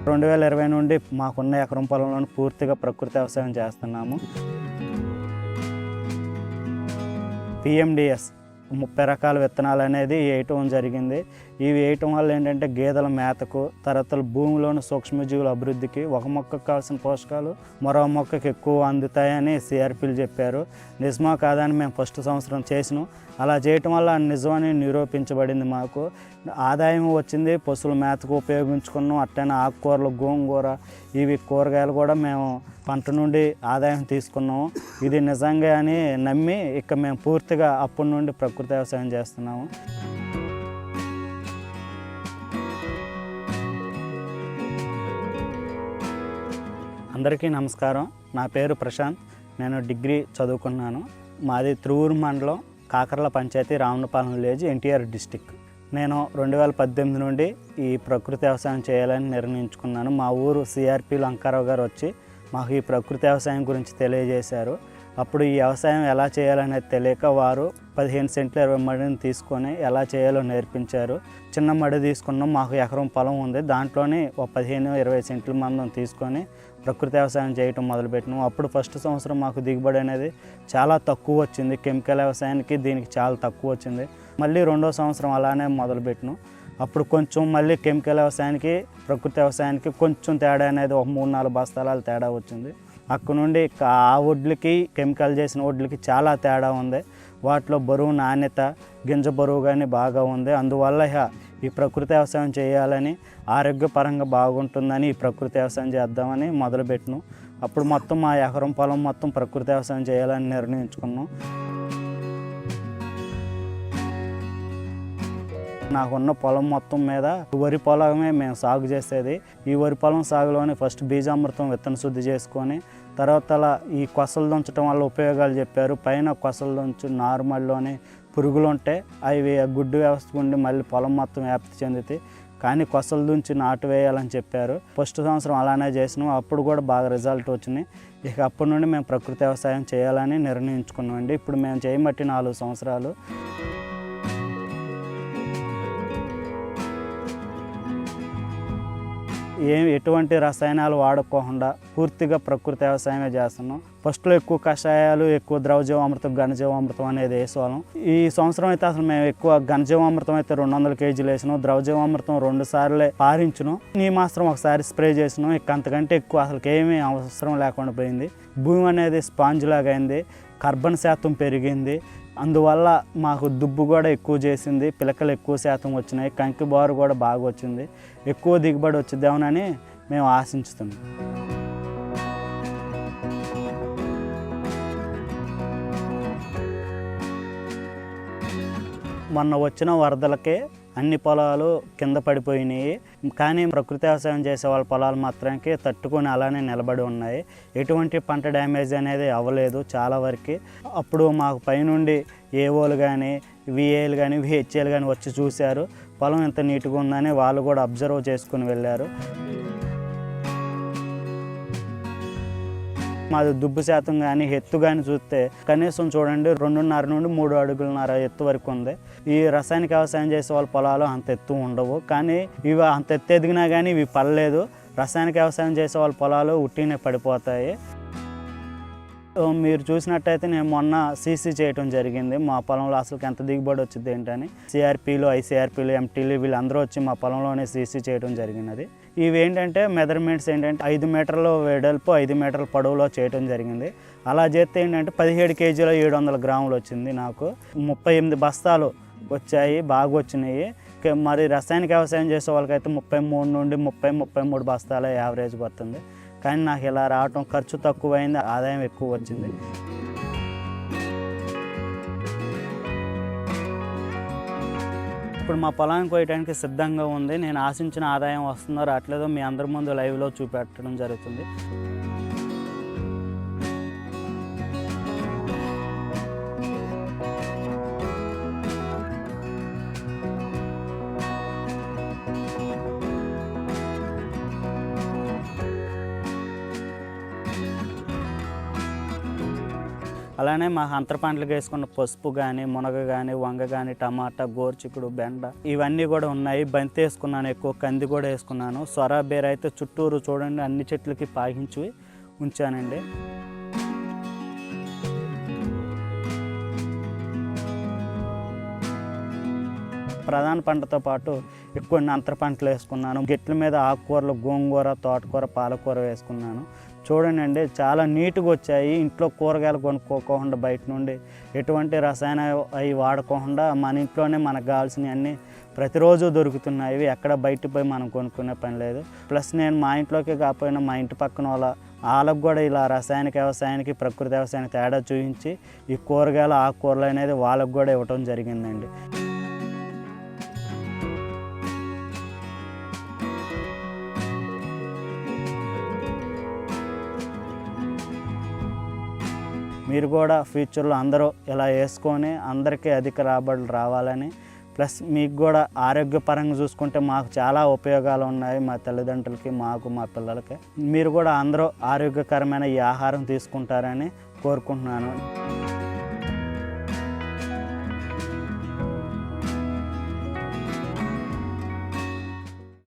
2020 నుండి మాకున్న ఎకరం పొలంలో పూర్తిగా ప్రకృతి వ్యవసాయం చేస్తున్నాము. పిఎండిఎస్ 30 రకాల విత్తనాలు అనేది వేయటం జరిగింది. ఇవి వేయటం వల్ల ఏంటంటే గేదెల మేతకు, తర్వాత భూమిలోని సూక్ష్మజీవుల అభివృద్ధికి ఒక మొక్కకు కావాల్సిన పోషకాలు మరో మొక్కకి ఎక్కువ అందుతాయని సిఆర్పీలు చెప్పారు. నిజమా కాదని మేము ఫస్ట్ సంవత్సరం చేసినాం. అలా చేయటం వల్ల నిజమని నిరూపించబడింది. మాకు ఆదాయం వచ్చింది, పశువుల మేతకు ఉపయోగించుకున్నాం. అట్లనే ఆకుకూరలు, గోంగూర, ఇవి కూరగాయలు కూడా మేము పంట నుండి ఆదాయం తీసుకున్నాము. ఇది నిజంగా అని నమ్మి ఇక మేము పూర్తిగా అప్పటి నుండి ప్రకృతి వ్యవసాయం చేస్తున్నాము. అందరికీ నమస్కారం. నా పేరు ప్రశాంత్. నేను డిగ్రీ చదువుకున్నాను. మాది త్రూరు మండలం, కాకర్ల పంచాయతీ, రామనపాలెం విలేజ్, ఎన్టీఆర్ డిస్టిక్. నేను 2018 నుండి ఈ ప్రకృతి వ్యవసాయం చేయాలని నిర్ణయించుకున్నాను. మా ఊరు సిఆర్పీలు అంకారావు గారు వచ్చి మాకు ఈ ప్రకృతి వ్యవసాయం గురించి తెలియజేశారు. అప్పుడు ఈ వ్యవసాయం ఎలా చేయాలనేది తెలియక వారు 15 సెంట్లు 20 మడిని తీసుకొని ఎలా చేయాలో నేర్పించారు. చిన్న మడి తీసుకున్నాం. మాకు ఎకరం పొలం ఉంది. దాంట్లోనే ఒక 15-20 సెంట్ల మందం తీసుకొని ప్రకృతి వ్యవసాయం చేయటం మొదలుపెట్టినాం. అప్పుడు ఫస్ట్ సంవత్సరం మాకు దిగుబడి అనేది చాలా తక్కువ వచ్చింది. కెమికల్ వ్యవసాయానికి దీనికి చాలా తక్కువ వచ్చింది. మళ్ళీ రెండో సంవత్సరం అలానే మొదలుపెట్టినాం. అప్పుడు కొంచెం మళ్ళీ కెమికల్ వ్యవసాయానికి, ప్రకృతి వ్యవసాయానికి కొంచెం తేడా అనేది ఒక 3-4 బస్తాల తేడా వచ్చింది. అక్కడ నుండి ఆ వడ్లకి, కెమికల్ చేసిన వడ్లకి చాలా తేడా ఉంది. వాటిలో బరువు, నాణ్యత, గింజ బరువు కానీ బాగా ఉంది. అందువల్ల ఈ ప్రకృతి వ్యవసాయం చేయాలని, ఆరోగ్యపరంగా బాగుంటుందని ఈ ప్రకృతి వ్యవసాయం చేద్దామని మొదలుపెట్టినాం. అప్పుడు మొత్తం మా ఎకరం పొలం మొత్తం ప్రకృతి వ్యవసాయం చేయాలని నిర్ణయించుకున్నాం. నాకున్న పొలం మొత్తం మీద వరి పొలమే మేము సాగు చేసేది. ఈ వరి పొలం సాగులోని ఫస్ట్ బీజామృతం విత్తన శుద్ధి చేసుకొని, తర్వాత ఈ కొసలు దంచడం వల్ల ఉపయోగాలు చెప్పారు. పైన కొసలు దంచు నార్మల్లోని పురుగులు ఉంటే అవి గుడ్డు వ్యవస్థ ఉండి మళ్ళీ పొలం మొత్తం వ్యాప్తి చెందుతాయి. కానీ కొసలు దుంచి నాటు వేయాలని చెప్పారు. ఫస్ట్ సంవత్సరం అలానే చేసినాం. అప్పుడు కూడా బాగా రిజల్ట్ వచ్చినాయి. ఇక అప్పటి నుండి మేము ప్రకృతి వ్యవసాయం చేయాలని నిర్ణయించుకున్నామండి. ఇప్పుడు మేము చేయబట్టి 4 సంవత్సరాలు. ఎటువంటి రసాయనాలు వాడుకోకుండా పూర్తిగా ప్రకృతి వ్యవసాయమే చేస్తున్నాం. ఫస్ట్లో ఎక్కువ కషాయాలు, ఎక్కువ ద్రవజీవామృతం, ఘనజీవామృతం అనేది వేసేవాళ్ళం. ఈ సంవత్సరం అయితే అసలు మేము ఎక్కువ ఘనజీవామృతం అయితే 200 కేజీలు వేసినాం. ద్రవజీవామృతం 2 సార్లే పారించినాం. నీమాస్త్రం ఒకసారి స్ప్రే చేసినాం. ఇక అంతకంటే ఎక్కువ అసలు ఏమీ అవసరం లేకుండా పోయింది. భూమి అనేది స్పాంజ్ లాగా అయింది. కార్బన్ శాతం పెరిగింది. అందువల్ల మాకు దుబ్బు కూడా ఎక్కువ చేసింది. పిలకలు ఎక్కువ శాతం వచ్చినాయి. కంకి బారు కూడా బాగా వచ్చింది. ఎక్కువ దిగుబడి వచ్చిద్దామని మేము ఆశించుతున్నాం. మొన్న వచ్చిన వరదలకే అన్ని పొలాలు కింద పడిపోయినాయి. కానీ ప్రకృతి వ్యవసాయం చేసే వాళ్ళ పొలాలు మాత్రానికి తట్టుకొని అలానే నిలబడి ఉన్నాయి. ఎటువంటి పంట డ్యామేజ్ అనేది అవ్వలేదు చాలా వరకు. అప్పుడు మాకు పైనుండి ఏఓలు కానీ, విఏలు కానీ, విహెచ్ఏలు కానీ వచ్చి చూశారు. పొలం ఎంత నీట్గా ఉందని వాళ్ళు కూడా అబ్జర్వ్ చేసుకుని వెళ్ళారు. మాది దుబ్బు శాతం కానీ, ఎత్తు కానీ చూస్తే కనీసం చూడండి 2.5 నుండి 3 అడుగులన్నర ఎత్తు వరకు ఉంది. ఈ రసాయనిక వ్యవసాయం చేసే వాళ్ళ పొలాలు అంత ఎత్తు ఉండవు. కానీ ఇవి అంత ఎత్తు ఎదిగినా కానీ ఇవి పడలేదు. రసాయనిక వ్యవసాయం చేసే వాళ్ళ పొలాలు ఉట్టినే పడిపోతాయి. మీరు చూసినట్టయితే నేను మొన్న సీసీ చేయటం జరిగింది. మా పొలంలో అసలు ఎంత దిగుబడి వచ్చింది ఏంటని సిఆర్పీలు, ఐసిఆర్పీలు, ఎంటీలు వీళ్ళందరూ వచ్చి మా పొలంలోనే సీసీ చేయడం జరిగినది. ఇవి ఏంటంటే మెజర్మెంట్స్ ఏంటంటే 5 మీటర్ల వెడల్పు, 5 మీటర్ల పొడవులో చేయటం జరిగింది. అలా చేస్తే ఏంటంటే 17 కేజీల 700 గ్రాములు వచ్చింది. నాకు 38 బస్తాలు వచ్చాయి, బాగా వచ్చినాయి. మరి రసాయనిక వ్యవసాయం చేసే వాళ్ళకైతే 33 నుండి 33 బస్తాల యావరేజ్ వస్తుంది. కానీ నాకు ఇలా రావటం ఖర్చు తక్కువైంది, ఆదాయం ఎక్కువ వచ్చింది. ఇప్పుడు మా పొలానికి కోయడానికి సిద్ధంగా ఉంది. నేను ఆశించిన ఆదాయం వస్తుందో రావట్లేదో మీ అందరి ముందు లైవ్లో చూపెట్టడం జరుగుతుంది. అలానే మా అంతర పంటలకు వేసుకున్న పసుపు కానీ, మునగ కానీ, వంగ కానీ, టమాటా, గోరుచిక్కుడు, బెండ ఇవన్నీ కూడా ఉన్నాయి. బంతి వేసుకున్నాను, ఎక్కువ కంది కూడా వేసుకున్నాను. సొర బీర అయితే చుట్టూరు చూడండి అన్ని చెట్లకి పాకించి ఉంచానండి. ప్రధాన పంటతో పాటు కొన్ని అంతర పంటలు వేసుకున్నాను. గెట్ల మీద ఆకుకూరలు, గోంగూర, తోటకూర, పాలకూర వేసుకున్నాను. చూడండి చాలా నీట్గా వచ్చాయి. ఇంట్లో కూరగాయలు కొనుక్కోకుండా బయట నుండి ఎటువంటి రసాయన అవి వాడకుండా మన ఇంట్లోనే మనకు కావాల్సినవి అన్నీ ప్రతిరోజు దొరుకుతున్నాయి. ఎక్కడ బయట పోయి మనం కొనుక్కునే పని లేదు. ప్లస్ నేను మా ఇంట్లోకే కాకపోయినా మా ఇంటి పక్కన వాళ్ళకు కూడా ఇలా రసాయనిక వ్యవసాయానికి, ప్రకృతి వ్యవసాయానికి తేడా చూపించి ఈ కూరగాయలు, ఆకుకూరలు అనేది వాళ్ళకు కూడా ఇవ్వటం జరిగిందండి. మీరు కూడా ఫ్యూచర్లో అందరూ ఇలా వేసుకొని అందరికీ అధిక రాబడులు రావాలని, ప్లస్ మీకు కూడా ఆరోగ్యపరంగా చూసుకుంటే మాకు చాలా ఉపయోగాలు ఉన్నాయి. మా తల్లిదండ్రులకి, మాకు, మా పిల్లలకి. మీరు కూడా అందరూ ఆరోగ్యకరమైన ఈ ఆహారం తీసుకుంటారని కోరుకుంటున్నాను.